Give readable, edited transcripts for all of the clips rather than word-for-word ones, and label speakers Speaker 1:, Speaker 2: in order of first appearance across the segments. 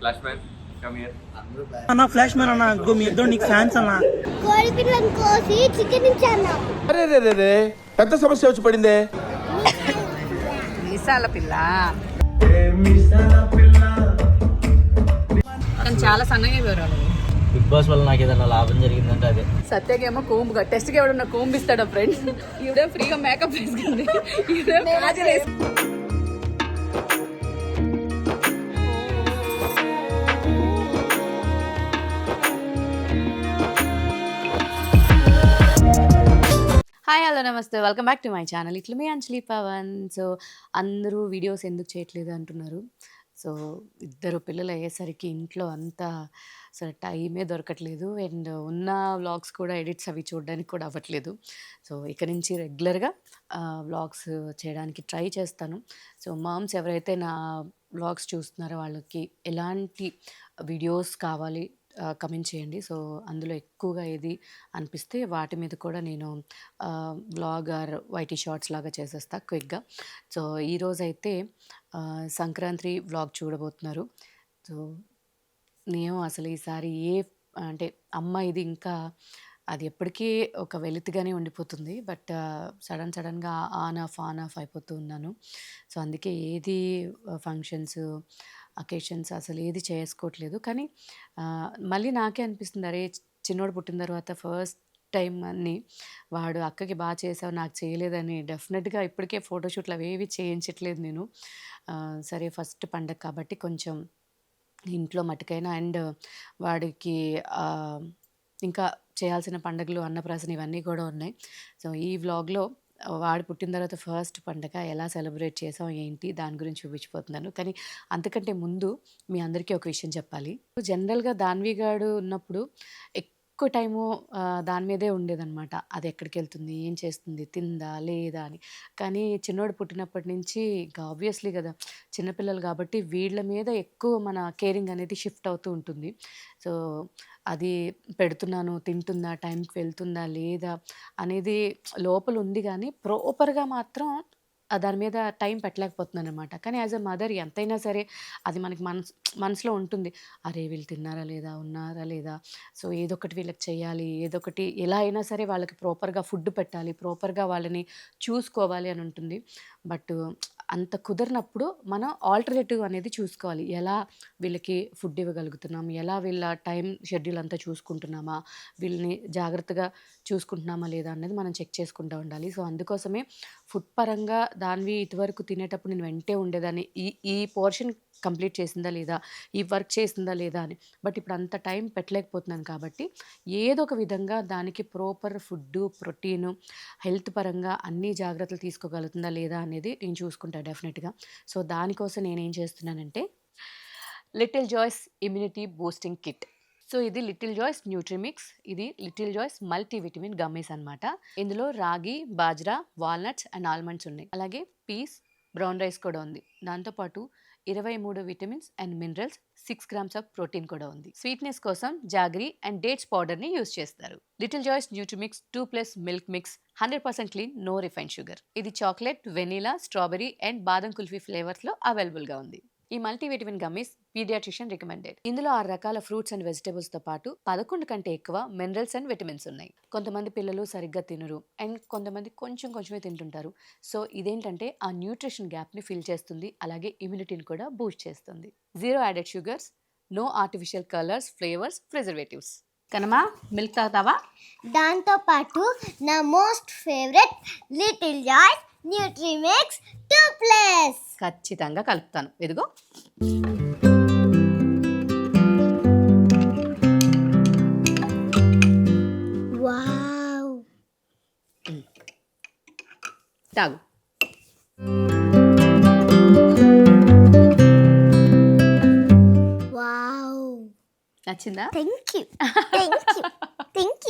Speaker 1: Flash man come here.
Speaker 2: అన్న flash man అన్న go మీ ఇద్దరు నీకు ఫ్యాన్స్ అన్న.
Speaker 3: కోడి పిల్లని కోసి చికెన్ ఇచ్చాను.
Speaker 4: అరే రే రే రే పెద్ద సమస్య వచ్చి పడిందే.
Speaker 5: మీసాల పిల్ల కానీ చాలా సన్నగా వివరాలు.
Speaker 6: బిగ్ బాస్ వల్ల నాకు ఏదైనా లాభం జరిగిందంటే అదే.
Speaker 5: సత్యకేమో కోంబుగా టెస్ట్ కి ఎవడన్నా కోంబు ఇస్తాడా ఫ్రెండ్స్? ఈవిడే ఫ్రీగా మేకప్ వేసుకుంది. హాయ్ హలో నమస్తే, welcome back to my channel. ఇట్లా మీ అంజలి పవన్. సో అందరూ వీడియోస్ ఎందుకు చేయట్లేదు అంటున్నారు. సో ఇద్దరు పిల్లలు అయ్యేసరికి ఇంట్లో అంతా అసలు టైమే దొరకట్లేదు. అండ్ ఉన్న వ్లాగ్స్ కూడా ఎడిట్స్ అవి చూడడానికి కూడా అవ్వట్లేదు. సో ఇక నుంచి రెగ్యులర్గా వ్లాగ్స్ చేయడానికి ట్రై చేస్తాను. సో మామ్స్ ఎవరైతే నా వ్లాగ్స్ చూస్తున్నారో వాళ్ళకి ఎలాంటి వీడియోస్ కావాలి కమెంట్ చేయండి. సో అందులో ఎక్కువగా ఏది అనిపిస్తే వాటి మీద కూడా నేను వ్లాగ్ ఆర్ వైటీ షార్ట్స్ లాగా చేసేస్తా క్విక్గా. సో ఈరోజైతే సంక్రాంతి వ్లాగ్ చూడబోతున్నారు. సో నేను అసలు ఈసారి అంటే అమ్మ ఇది ఇంకా అది ఎప్పటికీ ఒక వెలితిగానే ఉండిపోతుంది. బట్ సడన్గా ఆన్ ఆఫ్ అయిపోతూ ఉన్నాను. సో అందుకే ఏది ఫంక్షన్స్ అకేషన్స్ అసలు ఏది చేసుకోవట్లేదు. కానీ మళ్ళీ నాకే అనిపిస్తుంది, అరే చిన్నోడు పుట్టిన తర్వాత ఫస్ట్ టైం అని వాడు అక్కకి బాగా చేసావు నాకు చేయలేదని. డెఫినెట్గా ఇప్పటికే ఫోటోషూట్లు అవి ఏవి చేయించట్లేదు నేను. సరే ఫస్ట్ పండగ కాబట్టి కొంచెం ఇంట్లో మటుకైనా అండ్ వాడికి ఇంకా చేయాల్సిన పండుగలు అన్నప్రాసన ఇవన్నీ కూడా ఉన్నాయి. సో ఈ వ్లాగ్లో వాడు పుట్టిన తర్వాత ఫస్ట్ పండగ ఎలా సెలబ్రేట్ చేసాం ఏంటి దాని గురించి చూపించిపోతున్నాను. కానీ అంతకంటే ముందు మీ అందరికీ ఒక విషయం చెప్పాలి. జనరల్గా దాన్వి గాడు ఉన్నప్పుడు ఎక్కువ టైము దాని మీదే ఉండేదన్నమాట. అది ఎక్కడికి వెళ్తుంది, ఏం చేస్తుంది, తిందా లేదా అని. కానీ చిన్నోడు పుట్టినప్పటి నుంచి ఇంకా ఆబ్వియస్లీ కదా చిన్నపిల్లలు కాబట్టి వీళ్ళ మీద ఎక్కువ మన కేరింగ్ అనేది షిఫ్ట్ అవుతూ ఉంటుంది. సో అది పెడుతున్నాను, తింటుందా, టైంకి వెళ్తుందా లేదా అనేది లోపల ఉంది. కానీ ప్రాపర్గా మాత్రం దాని మీద టైం పెట్టలేకపోతున్నాను అనమాట. కానీ యాజ్ అ మదర్ ఎంతైనా సరే అది మనకి మనసులో ఉంటుంది. అరే వీళ్ళు తిన్నారా లేదా, ఉన్నారా లేదా, సో ఏదొకటి వీళ్ళకి చేయాలి, ఏదొకటి ఎలా అయినా సరే వాళ్ళకి ప్రాపర్గా ఫుడ్ పెట్టాలి, ప్రాపర్గా వాళ్ళని చూసుకోవాలి అని ఉంటుంది. బట్ అంత కుదరినప్పుడు మనం ఆల్టర్నేటివ్ అనేది చూసుకోవాలి. ఎలా వీళ్ళకి ఫుడ్ ఇవ్వగలుగుతున్నాం, ఎలా వీళ్ళ టైం షెడ్యూల్ అంతా చూసుకుంటున్నామా, వీళ్ళని జాగ్రత్తగా చూసుకుంటున్నామా లేదా అనేది మనం చెక్ చేసుకుంటూ ఉండాలి. సో అందుకోసమే ఫుడ్ పరంగా దానివి ఇటువరకు తినేటప్పుడు నేను వెంటే ఉండేదాన్ని, ఈ పోర్షన్ కంప్లీట్ చేసిందా లేదా, ఈ వర్క్ చేసిందా లేదా అని. బట్ ఇప్పుడు అంత టైం పెట్టలేకపోతున్నాను కాబట్టి ఏదో ఒక విధంగా దానికి ప్రాపర్ ఫుడ్, ప్రోటీను, హెల్త్ పరంగా అన్ని జాగ్రత్తలు తీసుకోగలుగుతుందా లేదా అనేది నేను చూసుకుంటాను డెఫినెట్గా. సో దానికోసం నేనేం చేస్తున్నానంటే Little Joys immunity boosting kit. So ఇది లిటిల్ జాయ్స్ న్యూట్రిమిక్స్, ఇది లిటిల్ జాయ్స్ మల్టీవిటమిన్ గమ్మీస్ అనమాట. ఇందులో రాగి, బాజ్రా, వాల్నట్స్ అండ్ ఆల్మండ్స్ ఉన్నాయి. అలాగే పీస్, బ్రౌన్ రైస్ కూడా ఉంది. దాంతోపాటు 23 vitamins and minerals, 6 grams of protein కూడా ఉంది. స్వీట్నెస్ కోసం జాగరీ అండ్ డేట్స్ పౌడర్ని యూజ్ చేస్తారు. Little Joys Nutrimix 2+ milk mix, 100% clean, no refined sugar. ఇది chocolate, vanilla, strawberry and badam kulfi ఫ్లేవర్స్లో అవైలబుల్గా ఉంది. ఈ మల్టీవిటమిన్ గమ్మీస్ పీడియాట్రిషియన్ రికమెండెడ్. ఇందులో 6 రకాల ఫ్రూట్స్ అండ్ వెజిటేబుల్స్తో పాటు 11 కంటే ఎక్కువ మినరల్స్ అండ్ విటమిన్స్ ఉన్నాయి. కొంతమంది పిల్లలు సరిగ్గా తినరు అండ్ కొంతమంది కొంచెమే తింటుంటారు. సో ఇదేంటంటే ఆ న్యూట్రిషన్ గ్యాప్ని ఫిల్ చేస్తుంది, అలాగే ఇమ్యూనిటీని కూడా బూస్ట్ చేస్తుంది. 0 added sugars, no artificial colours, flavours, preservatives. కనమా మిల్క్ తాగుతావా?
Speaker 3: దాంతోపాటు నా most favourite Little Joys Nutrimix 2+.
Speaker 5: ఖచ్చితంగా కలుపుతాను. ఇదిగో
Speaker 3: వావ్,
Speaker 5: తాగు.
Speaker 3: వావ్,
Speaker 5: నచ్చిందా?
Speaker 3: Thank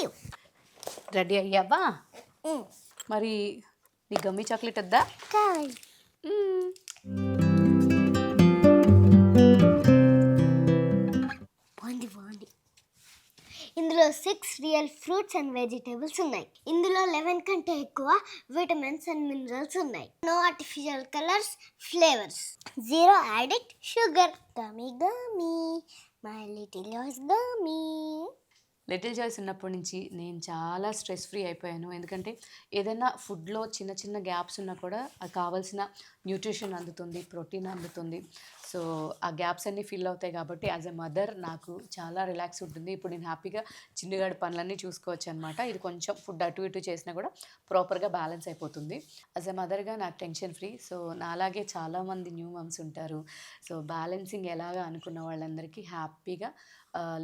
Speaker 3: you.
Speaker 5: రెడీ అయ్యావా? మరి నీ గమ్మీ చాక్లెట్ వద్దా?
Speaker 3: బాగుంది. ఇందులో 6 రియల్ ఫ్రూట్స్ అండ్ వెజిటేబుల్స్ ఉన్నాయి. ఇందులో 11 కంటే ఎక్కువ విటమిన్స్ అండ్ మినరల్స్ ఉన్నాయి. No artificial colours, flavours, 0 added sugar. Gummy gummy, my Little Joys gummy.
Speaker 5: Little Joys ఉన్నప్పటి నుంచి నేను చాలా స్ట్రెస్ ఫ్రీ అయిపోయాను. ఎందుకంటే ఏదైనా ఫుడ్లో చిన్న చిన్న గ్యాప్స్ ఉన్నా కూడా అది కావాల్సిన న్యూట్రిషన్ అందుతుంది, ప్రోటీన్ అందుతుంది. సో ఆ గ్యాప్స్ అన్నీ ఫిల్ అవుతాయి కాబట్టి యాజ్ ఎ మదర్ నాకు చాలా రిలాక్స్ ఉంటుంది. ఇప్పుడు నేను హ్యాపీగా చిన్నగాడి పనులన్నీ చూసుకోవచ్చు అనమాట. ఇది కొంచెం ఫుడ్ అటు ఇటు చేసినా కూడా ప్రాపర్గా బ్యాలెన్స్ అయిపోతుంది. యాజ్ ఎ మదర్గా నాకు టెన్షన్ ఫ్రీ. సో నాలాగే చాలామంది న్యూ మమ్స్ ఉంటారు. సో బ్యాలెన్సింగ్ ఎలాగా అనుకున్న వాళ్ళందరికీ హ్యాపీగా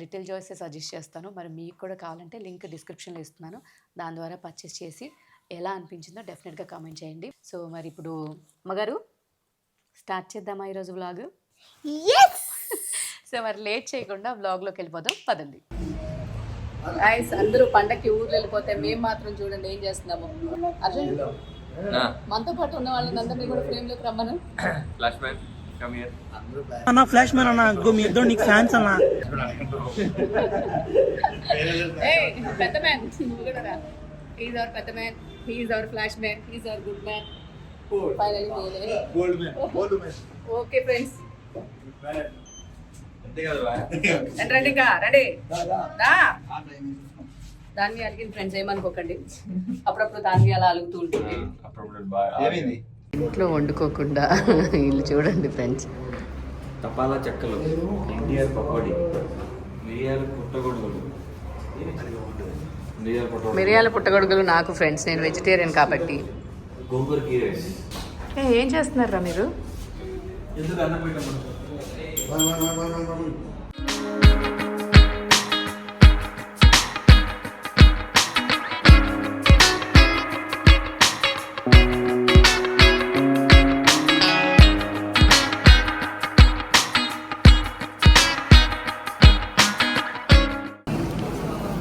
Speaker 5: లిటిల్ జాయ్సే సజెస్ట్ చేస్తాను. మరి మీకు కూడా కావాలంటే లింక్ డిస్క్రిప్షన్లో ఇస్తున్నాను. దాని ద్వారా పర్చేస్ చేసి ఎలా అనిపించిందో డెఫినెట్గా కామెంట్ చేయండి. సో మరి ఇప్పుడు అమ్మగారు స్టార్ట్ చేద్దామా ఈరోజు వ్లాగ్? సో మరి లేట్ చేయకుండా వ్లాగ్లోకి వెళ్ళిపోదాం, పదండి. గైస్ అందరూ పండక్కి ఊర్లు వెళ్ళిపోతే మేము మాత్రం చూడండి ఏం చేస్తున్నాము. అర్జున్ మనతో పాటు ఉన్న వాళ్ళని అందరినీ కూడా ఫ్రేమ్లోకి రమ్మను.
Speaker 1: Flash man, come here.
Speaker 2: అన్న ఫ్లాష్ మ్యాన్ అన్న గో మీ ఇద్దరు నీకు ఫ్యాన్స్ అన్న.
Speaker 5: పెద్ద మ్యాన్ నువ్వు కూడా రా. హీఈస్ అవర్ పెద్ద man, he's our flash man, he's our good man. Finally gold man. Okay friends, రండి ఇంకా రండి. దాన్ని అలిగిన ఫ్రెండ్స్ ఏమనుకోకండి, అప్పుడప్పుడు దాన్ని అలా అలుగుతూ ఉంటుంది. ఇంట్లో వండుకోకుండా వీళ్ళు చూడండి ఫ్రెండ్స్.
Speaker 1: తపాలా చెక్కలు, ఎన్టీఆర్ పకోడీ,
Speaker 5: మిరియాల పుట్టగొడుగులు నాకు ఫ్రెండ్స్. నేను వెజిటేరియన్ కాబట్టి.
Speaker 1: గోంగూర కీర.
Speaker 5: ఏం చేస్తున్నారా మీరు?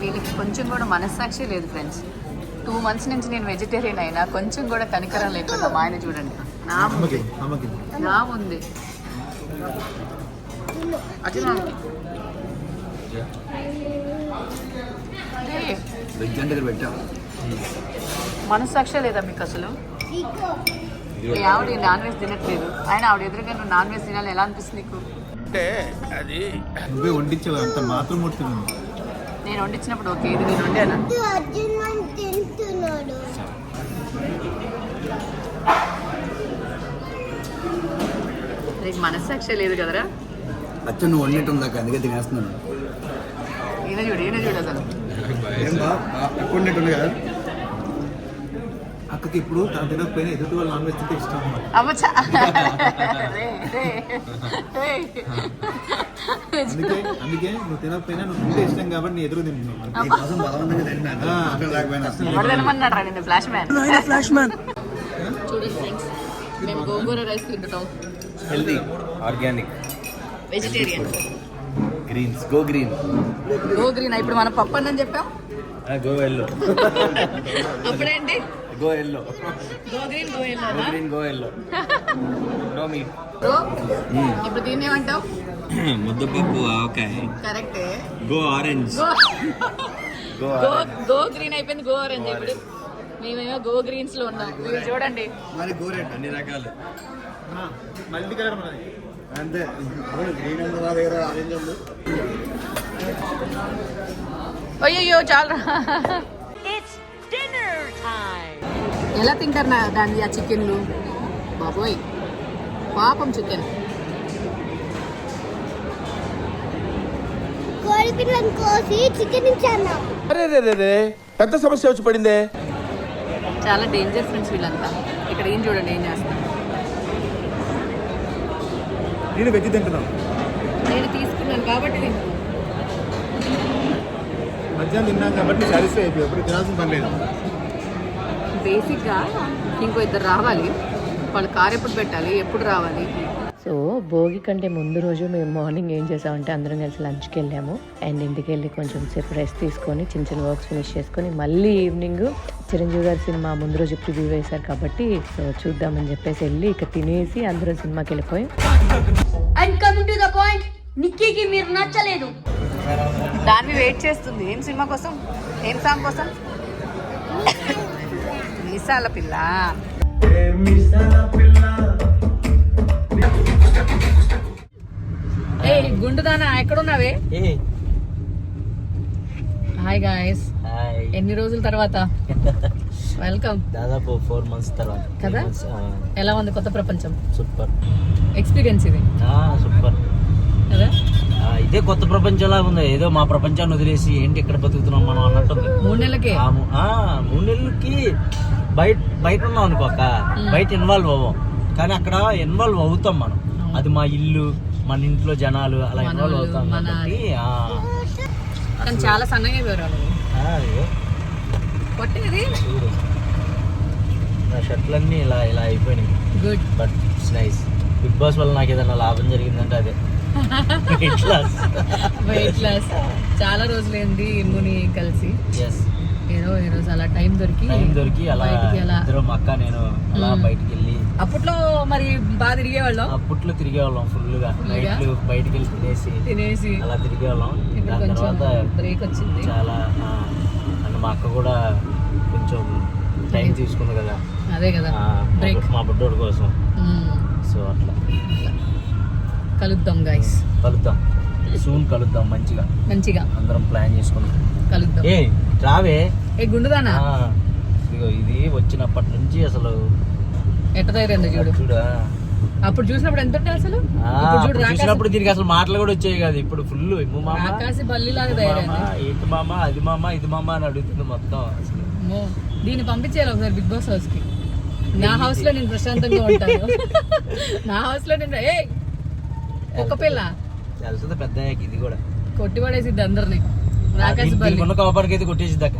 Speaker 5: వీళ్ళకి కొంచెం కూడా మనస్సాక్షి లేదు ఫ్రెండ్స్. 2 months నుంచి నేను వెజిటేరియన్ అయినా కొంచెం కూడా కనికరం లేకుండా మా ఆయన చూడండి నా ఉంది మనస్సాక్షి లేదా మీకు అసలు? ఆవిడ నాన్ వెజ్ తినట్లేదు, ఆయన ఆవిడ ఎదురుగా నువ్వు నాన్ వెజ్ తినాలి, ఎలా అనిపిస్తుంది నీకు?
Speaker 4: అంటే అది నువ్వే వండించావు అంత మాత్రం ముడుతుంది.
Speaker 5: నేను వండించినప్పుడు ఓకే, ఇది నేను వండానా?
Speaker 3: అర్జున్ తింటున్నాడు.
Speaker 5: నీకు మనస్సాక్షి లేదు కదరా?
Speaker 7: అచ్చా నువ్వు వండినట్టుందా, అందుకే తినేస్తున్నాను.
Speaker 5: ఈయన చూడు అసలు
Speaker 7: ఏం బా ఎక్కువ వండినట్టుంది కదా. అక్కకి ఇప్పుడు తను తినకపోయినా ఎదుటి వాళ్ళు నాన్ వెజ్ తింటే ఇష్టం అన్నమాట.
Speaker 5: అమ్మచ్చా
Speaker 7: అందుకే నువ్వు తినకపోయినా నువ్వు తింటే ఇష్టం కాబట్టి నీ ఎదురు తింటున్నాను.
Speaker 5: ఫ్లాష్ మ్యాన్
Speaker 2: ఫ్లాష్ మ్యాన్
Speaker 5: చూడండి ఫ్రెండ్స్, మేము గోంగూర రైస్ తింటున్నాం.
Speaker 7: Healthy, organic,
Speaker 5: vegetarian,
Speaker 7: greens, go green.
Speaker 5: ఇప్పుడు మనం పప్పు అన్నం చెప్పాం.
Speaker 7: Go yellow.
Speaker 5: అప్పుడేంటి?
Speaker 7: Go yellow.
Speaker 5: Go green go yellow.
Speaker 7: No meat.
Speaker 5: ఇప్పుడు దీన్ని ఏమంటావు?
Speaker 7: ముద్దపప్పు, ఆవకాయ.
Speaker 5: కరెక్టే.
Speaker 7: Go orange.
Speaker 5: గో గ్రీన్ అయిపోయింది, గో ఆరెంజ్. ఇప్పుడు మేమేమో గో గ్రీన్స్ లో ఉన్నాం. మీరు చూడండి
Speaker 7: మరి గో రెడ్ అన్ని రకాలు.
Speaker 4: మల్టీ కలర్ మనది
Speaker 7: అంతే. గ్రీన్ ఉంది మా దగ్గర, ఆరెంజ్ ఉంది.
Speaker 5: అయ్యో చాలా. ఎలా తింటారు దాన్ని ఆ చికెన్లు? బాబోయ్ పాపం చికెన్.
Speaker 3: కోడి పిల్లని కోసి చికెన్ ఇచ్చాను.
Speaker 4: అరే రే రే రే పెద్ద సమస్య వచ్చి పడిందే.
Speaker 5: చాలా డేంజర్ ఫ్రెండ్స్ వీళ్ళంతా. ఇక్కడ ఏం చూడండి ఏం చేస్తాను.
Speaker 7: నేను వెజ్ తింటున్నాను.
Speaker 5: నేను తీసుకున్నాను కాబట్టి తింటున్నాను.
Speaker 7: మధ్యాహ్నం తిన్నాను కాబట్టి సాటిస్ఫై అయిపోయి ఎప్పుడు తినాల్సిన పని లేదు.
Speaker 5: బేసిక్గా ఇంకో 2 రావాలి. వాళ్ళు కార్ ఎప్పుడు పెట్టాలి, ఎప్పుడు రావాలి? సో భోగి కంటే ముందు రోజు మేము మార్నింగ్ ఏం చేసామంటే అందరం కలిసి లంచ్కి వెళ్ళాము. అండ్ ఇంటికి వెళ్ళి కొంచెం సేపు రెస్ట్ తీసుకొని చిన్న చిన్న వర్క్స్ ఫినిష్ చేసుకొని మళ్ళీ ఈవినింగ్ చిరంజీవి గారి సినిమా ముందు రోజు ప్రివ్యూ వేశారు కాబట్టి సో చూద్దామని చెప్పేసి వెళ్ళి ఇక తినేసి అందరం సినిమాకి వెళ్ళిపోయి.
Speaker 8: And coming to the point, నిక్కీకి మీరు నచ్చలేదు.
Speaker 5: దాన్ని వెయిట్ చేస్తుంది. ఏం సినిమా కోసం, ఏం సాంగ్ కోసం? మీసాల పిల్ల. ఏ గుండుదానా ఎక్కడున్నావే? Hi guys,
Speaker 6: hi.
Speaker 5: ఎన్ని రోజుల తర్వాత వెల్కమ్.
Speaker 6: దాదాపు 4 months తర్వాత
Speaker 5: కదా? ఎలా ఉంది కొత్త ప్రపంచం?
Speaker 6: సూపర్
Speaker 5: ఎక్స్పీరియన్స్ ఇది
Speaker 6: సూపర్
Speaker 5: కదా?
Speaker 6: ఇదే కొత్త ప్రపంచంలా ఉంది. ఏదో మా ప్రపంచాన్ని వదిలేసి ఏంటి ఇక్కడ బతుకుతున్నాం మనం అన్నట్టుంది.
Speaker 5: 3 నెలలకే
Speaker 6: 3 నెలలకి బయట ఉన్నాం అనుకో అక్క, బయట ఇన్వాల్వ్ అవ్వం, కానీ అక్కడ ఇన్వాల్వ్ అవుతాం మనం. అది మా ఇల్లు, మన ఇంట్లో జనాలు అలా ఇన్వాల్వ్ అవుతాం కాబట్టి.
Speaker 5: కానీ చాలా సన్నగా వివరాలు కొట్టేది.
Speaker 6: చూడు నా షర్ట్లన్నీ ఇలా ఇలా అయిపోయినాయి.
Speaker 5: Good,
Speaker 6: but it's nice. Bigg Boss వల్ల నాకు ఏదైనా లాభం జరిగిందంటే అదే వెయిట్ లాస్.
Speaker 5: Weight loss. చాలా రోజులైంది ఇమ్ముని కలిసి.
Speaker 6: ఎస్,
Speaker 5: ఏదో ఈ రోజు అలా టైం దొరికి
Speaker 6: అలా
Speaker 5: బయటికి అలా
Speaker 6: ఇద్దరు మా అక్క నేను అలా బయటికి వెళ్ళి.
Speaker 5: అప్పట్లో మరి బాగా తిరిగేవాళ్ళం.
Speaker 6: అప్పట్లో తిరిగేవాళ్ళం ఫుల్ గా. నైట్లు బయటికి వెళ్ళి తినేసి అలా తిరిగేవాళ్ళం. దాని తర్వాత
Speaker 5: బ్రేక్ వచ్చింది
Speaker 6: చాలా అండ్ మా అక్క కూడా కొంచెం టైం తీసుకుంది కదా.
Speaker 5: అదే కదా బ్రేక్
Speaker 6: మా బుడ్డోడి కోసం. సో అట్లా
Speaker 5: కలుద్దాం గైస్,
Speaker 6: కలుద్దాం సూన్, కలుద్దాం మంచిగా అందరం ప్లాన్ చేసుకుందాం.
Speaker 5: కలుద్దాం.
Speaker 6: ఏ రావే
Speaker 5: ఏ గుండుదానా,
Speaker 6: ఇదిగో ఇది వచ్చినప్పటి నుంచి అసలు
Speaker 5: ఎట్ట తయారైంది చూడు.
Speaker 6: చూడా
Speaker 5: అప్పుడు చూసినప్పుడు ఎంత ఉంటే అసలు, ఇప్పుడు చూడు
Speaker 6: చూసినప్పుడు దీనికి అసలు మాటలు కూడా వచ్చాయి కదా. ఇప్పుడు ఫుల్
Speaker 5: ఆకాశ బల్లిలాగా తయారైంది.
Speaker 6: ఏంటి మామ, అది మామ, ఇది మామ అని అడుగుతుంది మొత్తం అసలు.
Speaker 5: దీన్ని పంపించేయాలి ఒకసారి బిగ్ బాస్ హౌస్ కి. నా హౌస్ లో నేను ప్రశాంతంగా ఉంటాను. నా హౌస్ లో నేను ఏ ఒక్క పిల్ల
Speaker 6: తెలుస్తుంది పెద్ద ఇది కూడా
Speaker 5: కొట్టి పడేసిద్ది అందరిని. ఆకాశ బల్లి
Speaker 6: ఉన్న కోపానికి అయితే కొట్టేసిద్ది అక్క.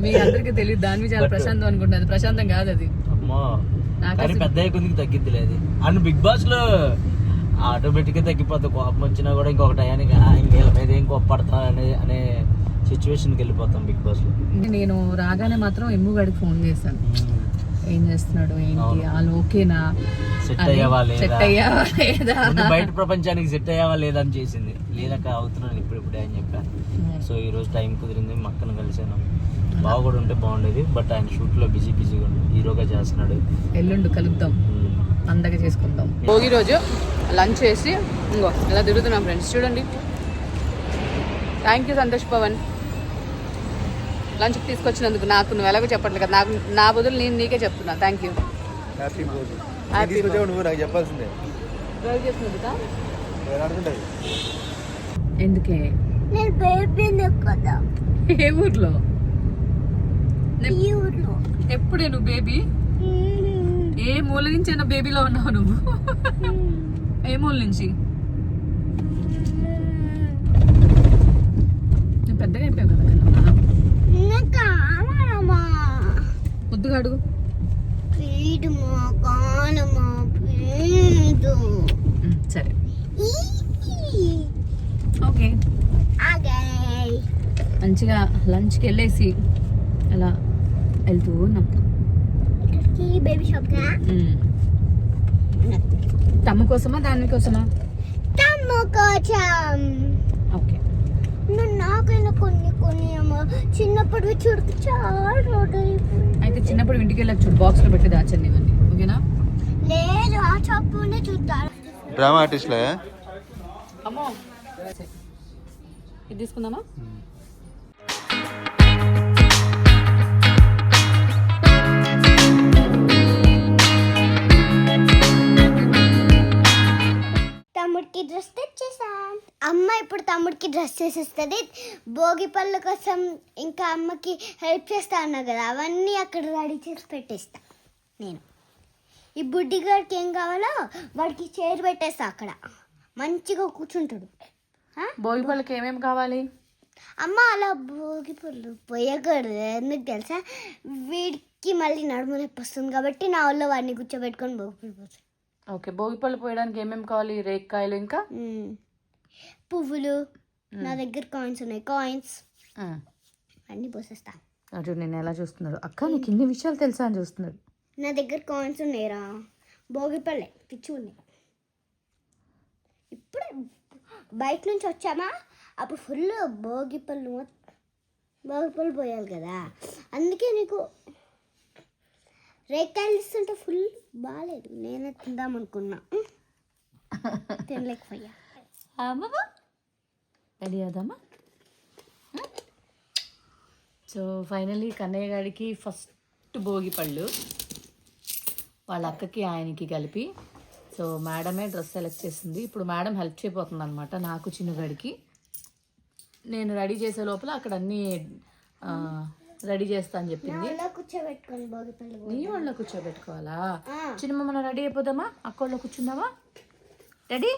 Speaker 5: మీ అందరికి తెలియదు, దాని చాలా ప్రశాంతం అనుకుంటున్నది. ప్రశాంతం కాదు అది.
Speaker 6: అమ్మో, కానీ పెద్ద కొద్దికి తగ్గిద్ది లేదు. అండ్ బిగ్ బాస్ లో ఆటోమేటిక్ గా తగ్గిపోద్ది. కోపం వచ్చినా కూడా ఇంకొక టయానికి ఇంకేళ్ళ మీద ఏం కోపడతా అనే సిచ్యువేషన్కి వెళ్ళిపోతాం బిగ్ బాస్ లో.
Speaker 5: నేను రాగానే మాత్రం ఎమ్ము గడికి ఫోన్ చేశాను, ఏం చేస్తున్నాడు ఏంటి, వాళ్ళు ఓకేనా,
Speaker 6: సెట్ అయ్యావా
Speaker 5: లేదా,
Speaker 6: బయట ప్రపంచానికి సెట్ అయ్యావా లేదా అని చేసింది. లేదక్క అవుతున్నాను ఇప్పుడే అని చెప్పా. సో ఈ రోజు టైం కుదిరింది, మా అక్కను కలిసాను. బావ కూడా ఉంటే బాగుండేది, బట్ ఆయన షూట్ లో బిజీగా ఉండు, హీరోగా చేస్తున్నాడు.
Speaker 5: ఎల్లుండి కలుద్దాం, అందగా చేసుకుందాం. భోగి రోజు లంచ్ చేసి ఇంకో ఇలా తిరుగుతున్నాం ఫ్రెండ్స్. చూడండి, థ్యాంక్ యూ సంతోష్ పవన్ లంచ్కి తీసుకొచ్చినందుకు. నాకు నువ్వు ఎలాగో చెప్పట్లేదు కదా, నాకు నా బదులు నేను నీకే చెప్తున్నా థ్యాంక్ యూ.
Speaker 7: నువ్వు నాకు చెప్పాల్సిందే.
Speaker 5: డ్రైవ్ చేసినందుకా? ఎందుకే?
Speaker 3: నేను బేబీని కదా.
Speaker 5: ఏ ఊర్లో?
Speaker 3: ఈ ఊర్లో.
Speaker 5: ఎప్పుడే నువ్వు బేబీ? ఏ మూల నుంచి అయినా బేబీలో ఉన్నావు నువ్వు? ఏ మూల నుంచి? నేను పెద్దగా అయిపోయావు కదా కన్నా. ముద్దుగా అడుగు. సరే ఓకే. మంచిగా లంచ్కి వెళ్ళేసి అలా వెళ్తూ ఉన్నాం.
Speaker 3: బేబీ షాప్
Speaker 5: తమ్ము కోసమా దానికోసమా?
Speaker 3: తమ్ము కోసం.
Speaker 5: ఓకే.
Speaker 3: నువ్వు నాకైనా కొన్ని అమ్మ చిన్నప్పుడు చూడుకు చాలా రోడ్
Speaker 5: అయితే చిన్నప్పుడు ఇంటికి వెళ్ళక చూడు, బాక్స్లో పెట్టి దాచండి ఇవన్నీ, ఓకేనా?
Speaker 3: లేదు, ఆ షాప్లోనే చూస్తారు.
Speaker 7: డ్రామా ఆర్టిస్ట్లే.
Speaker 5: అమ్మో, ఇది తీసుకుందామా?
Speaker 3: తమ్ముడికి డ్రెస్ తెచ్చేసా. అమ్మ ఇప్పుడు తమ్ముడికి డ్రెస్ చేసేస్తుంది. భోగి పళ్ళ కోసం ఇంకా అమ్మకి హెల్ప్ చేస్తా అన్నా కదా, అవన్నీ అక్కడ రెడీ చేసి పెట్టేస్తా నేను. ఈ బుడ్డిగాడికి ఏం కావాలో వాడికి చైర్ పెట్టేస్తా, అక్కడ మంచిగా కూర్చుంటాడు.
Speaker 5: భోగి పళ్ళకి ఏమేమి కావాలి?
Speaker 3: అమ్మ అలా భోగి పళ్ళు పోయకూడదు, ఎందుకు తెలుసా? వీడికి మళ్ళీ నడుము నొప్పి వస్తుంది కాబట్టి నా వల్ల వాడిని కూర్చోబెట్టుకొని భోగి పళ్ళు పోతాను.
Speaker 5: ఓకే, భోగి పళ్ళు పోయడానికి ఏమేమి కావాలి? రేక్కాయలు, ఇంకా
Speaker 3: పువ్వులు, నా దగ్గర కాయిన్స్ ఉన్నాయి, కాయిన్స్ అన్నీ పోసేస్తా.
Speaker 5: అటు నేను ఎలా చూస్తున్నాడు, అక్క నీకు ఇన్ని విషయాలు తెలుసా అని చూస్తున్నాడు.
Speaker 3: నా దగ్గర కాయిన్స్ ఉన్నాయిరా, భోగిపల్లె పిచ్చి ఉన్నాయి. ఇప్పుడే బయట నుంచి వచ్చామా, అప్పుడు ఫుల్ భోగిపళ్ళు పోయాలి కదా, అందుకే నీకు రేకాయలు ఇస్తుంటే ఫుల్ బాగాలేదు. నేనే తిందామనుకున్నా, తినలేకపోయా.
Speaker 5: రెడీ అవుదామా? సో ఫైనలీ కన్నయ్య గారికి ఫస్ట్ భోగి పళ్ళు వాళ్ళ అక్కకి ఆయనకి కలిపి. సో మేడమే డ్రెస్ సెలెక్ట్ చేసింది. ఇప్పుడు మేడం హెల్ప్ చేయబోతుంది అనమాట నాకు చిన్నగాడికి. నేను రెడీ చేసే లోపల అక్కడ అన్నీ రెడీ చేస్తా అని చెప్పింది.
Speaker 3: కూర్చోబెట్టుకోండి భోగిపళ్ళు.
Speaker 5: నీ వాళ్ళ కూర్చోబెట్టుకోవాలా? చిన్నమ్మ మనం రెడీ అయిపోదామా? అక్కడలో కూర్చుందామా? రెడీ?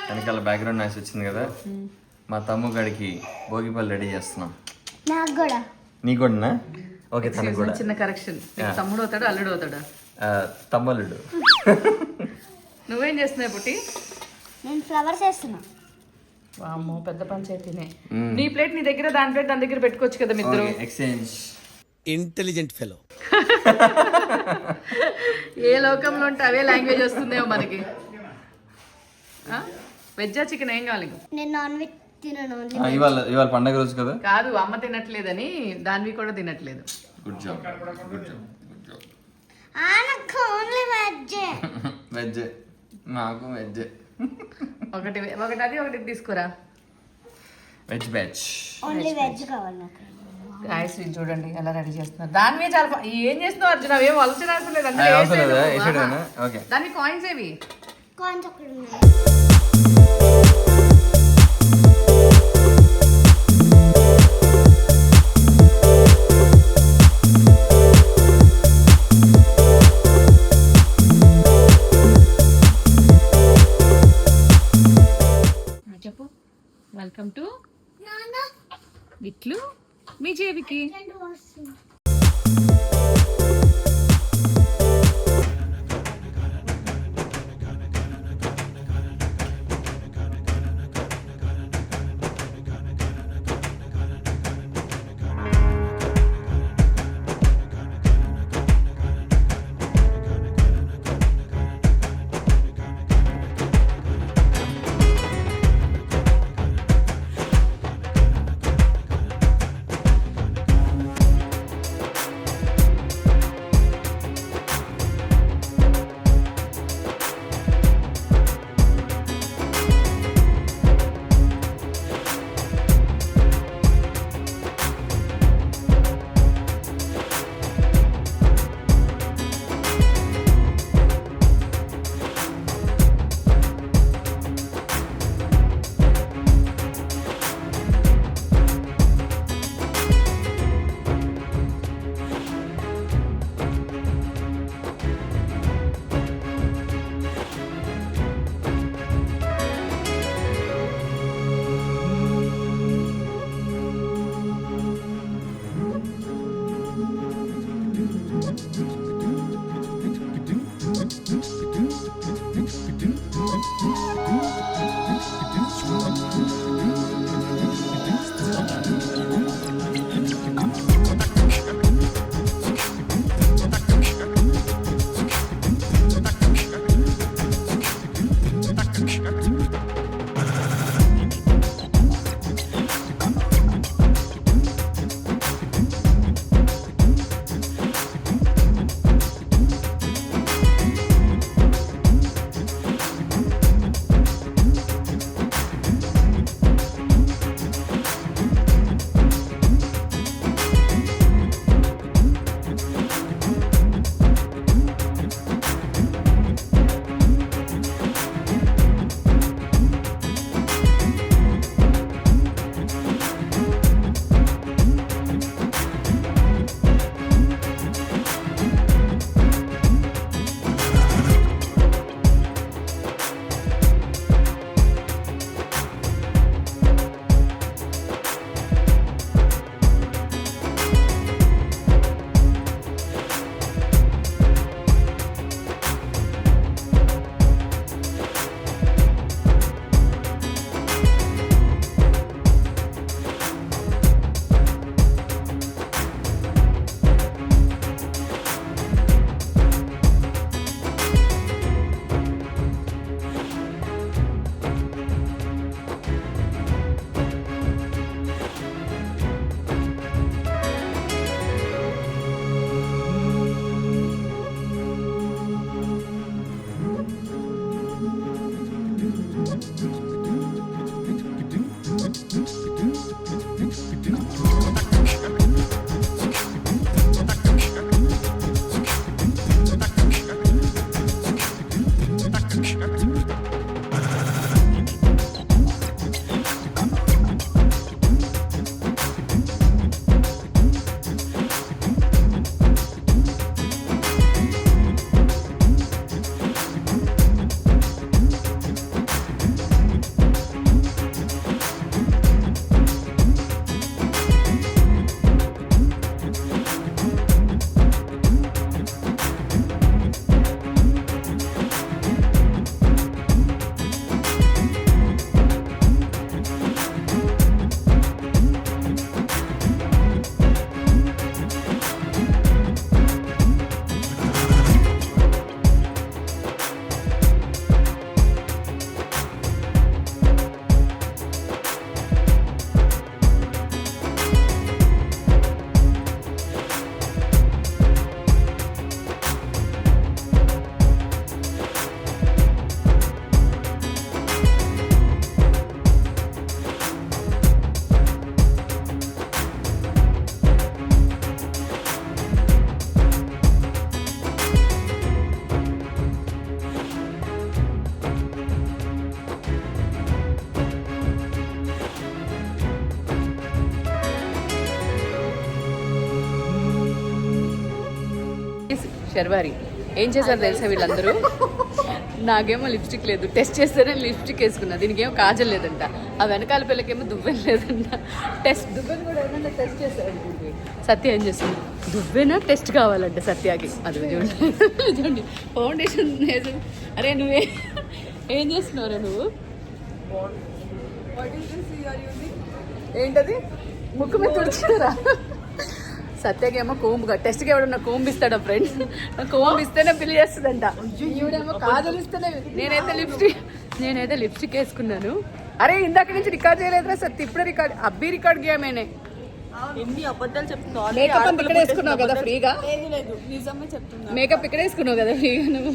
Speaker 1: వెనకాల బ్యాక్గ్రౌండ్ నాయిస్ వచ్చింది కదా, మా తమ్ము గడికి భోగిపళ్ళు రెడీ చేస్తున్నాం.
Speaker 3: నాకు కూడా.
Speaker 1: నీ కూడానా? ఓకే, తనకు కూడా.
Speaker 5: చిన్న కరెక్షన్. తమ్ముడు అవుతాడా అల్లుడు అవుతాడా?
Speaker 1: తమ్మలుడు.
Speaker 5: నువ్వేం చేస్తున్నావు పుట్టి?
Speaker 3: నేను ఫ్లవర్స్ వేస్తున్నా.
Speaker 5: వామ్మో, పెద్ద పంచాయతీనే. నీ ప్లేట్ నీ దగ్గర, దాని ప్లేట్ దాని దగ్గర పెట్టుకోవచ్చు కదా మీ ఇద్దరు.
Speaker 1: ఎక్స్చేంజ్.
Speaker 4: Intelligent fellow.
Speaker 5: ఏ లోకంలో ఉంటే అవే లాంగ్వేజ్ వస్తుందేమో మనకి. వెజ్జా చికెన్ ఏం కావాలి?
Speaker 3: నేను నాన్ వెజ్ తినను.
Speaker 1: ఇవాళ పండగ రోజు కదా.
Speaker 5: కాదు, అమ్మ తినట్లేదని దానివి కూడా తినట్లేదు.
Speaker 1: Good job, good job, good job.
Speaker 3: నాకు ఓన్లీ వెజ్.
Speaker 1: వెజ్, నాకు వెజ్.
Speaker 5: ఒకటి అది ఒకటి తీసుకురా.
Speaker 1: Veg batch.
Speaker 3: ఓన్లీ వెజ్ కావాలి నాకు.
Speaker 5: గాయస్ ఇది చూడండి ఎలా రెడీ చేస్తున్నారు. దాని చాలా ఏం చేస్తున్నావు అర్జున్? అవేం వలసిన అవసరం లేదు.
Speaker 1: ఓకే,
Speaker 5: దాని కాయిన్స్ ఏవి?
Speaker 3: కాయిన్స్ అక్కడ ఉన్నాయి.
Speaker 5: చెప్పు. వెల్కమ్ టు ఇట్లు మీ జేబికి. శర్వారి ఏం చేశారు తెలుసా వీళ్ళందరూ, నాకేమో లిప్స్టిక్ లేదు, టెస్ట్ చేస్తేనే లిప్స్టిక్ వేసుకున్నా, దీనికి ఏమో కాజల్ లేదంట, ఆ వెనకాల పిల్లకేమో దువ్వెన లేదంట. దువ్వెన కూడా ఏమన్నా టెస్ట్ చేశారు. సత్య ఏం చేస్తుంది, దువ్వెన టెస్ట్ కావాలంట సత్యాకి. అది చూడండి ఫౌండేషన్ వేసి. అరే నువ్వే ఏం చేస్తున్నావురా నువ్వు? ఏంటది ముక్కు మీద తుడుచురా. సత్యకేమో కోంబుగా, టెస్ట్కి ఎవడన్నా కోంబు ఇస్తాడా ఫ్రెండ్స్, కోంబు ఇస్తేనే పెళ్లి చేస్తుందంట. ఈవిడేమో కాజల్ ఇస్తేనే. నేనైతే లిప్స్టిక్ వేసుకున్నాను. అరే ఇందాక నుంచి రికార్డ్ చేయలేదురా సత్య, ఇప్పుడే రికార్డ్ గేమేనే.
Speaker 8: ఎన్ని అబద్ధాలు చెప్తున్నావు?
Speaker 5: మేకప్ అంతా ఇక్కడ వేసుకున్నావు కదా ఫ్రీగా.
Speaker 8: లేదు నిజమే చెప్తున్నా.
Speaker 5: మేకప్ ఇక్కడ వేసుకున్నావు కదా ఫ్రీగా నువ్వు.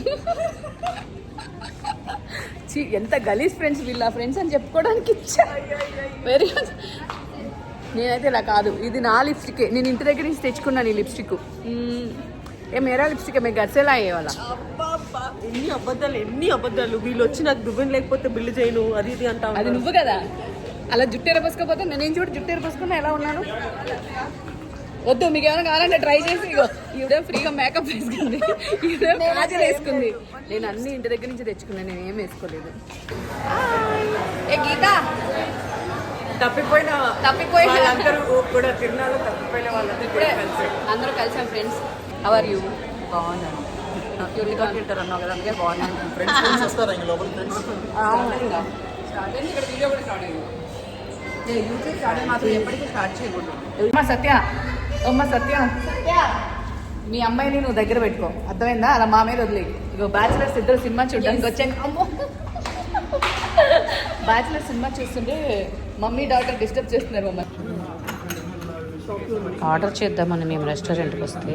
Speaker 5: ఎంత గలీజ్ ఫ్రెండ్స్ వీళ్ళ ఫ్రెండ్స్ అని చెప్పుకోవడానికి ఇచ్చా. Very good. నేనైతే ఇలా కాదు, ఇది నా లిప్స్టిక్, నేను ఇంటి దగ్గర నుంచి తెచ్చుకున్నాను ఈ లిప్స్టిక్. ఏ మేరా లిప్స్టిక్ మేము గడిసేలా అయ్యేవాళ్ళ.
Speaker 8: ఎన్ని అబద్ధాలు. వీళ్ళు వచ్చి నాకు దువ్వెన లేకపోతే బిల్లు చేయను అది ఇది అంటా.
Speaker 5: అది నువ్వు కదా అలా జుట్టు ఎరపోసుకోపోతే నేనేం చూడు జుట్టు ఎరపోసుకున్నా ఎలా ఉన్నాను. వద్దు మీకు ఏమైనా కావాలంటే ట్రై చేసి. ఇగో ఈవిడే ఫ్రీగా మేకప్ వేసుకుంది, ఈవిడే కాజల్ వేసుకుంది. నేను అన్ని ఇంటి దగ్గర నుంచి తెచ్చుకున్నాను, నేను ఏం వేసుకోలేదు. ఏ గీత
Speaker 8: తప్పిపోయిన వాళ్ళందరూ కూడా తిరునాళ్ళు తప్పిపోయిన వాళ్ళందరూ కూడా కలిసి
Speaker 5: అందరూ కలిసాం ఫ్రెండ్స్. How are you?
Speaker 8: బాగున్నాను. తింటారు అన్నావు కదా, అందుకే బాగున్నాను.
Speaker 7: ఫ్రెండ్స్ వస్తారా ఇంకా లోపల ఫ్రెండ్స్?
Speaker 5: ఇక్కడ వీడియో కూడా స్టార్ట్ అయ్యింది.
Speaker 8: యూట్యూబ్ ఛానల్ మాత్రం ఎప్పటికీ స్టార్ట్ చేయకూడదు.
Speaker 5: అమ్మ సత్య మీ అమ్మాయిని నువ్వు దగ్గర పెట్టుకో, అర్థమైందా? అలా మా మీద వదిలే. ఇగో బ్యాచిలర్స్ ఇద్దరు సినిమా చూడడానికి వచ్చాను. అమ్మో బ్యాచిలర్ సినిమా చూస్తుంటే మమ్మీ డాటర్ డిస్టర్బ్ చేస్తున్నారు మమ్మల్ని. ఆర్డర్ చేద్దామని మేము రెస్టారెంట్కి వస్తే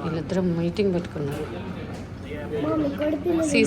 Speaker 5: వీళ్ళిద్దరూ మీటింగ్ పెట్టుకున్నారు. సీ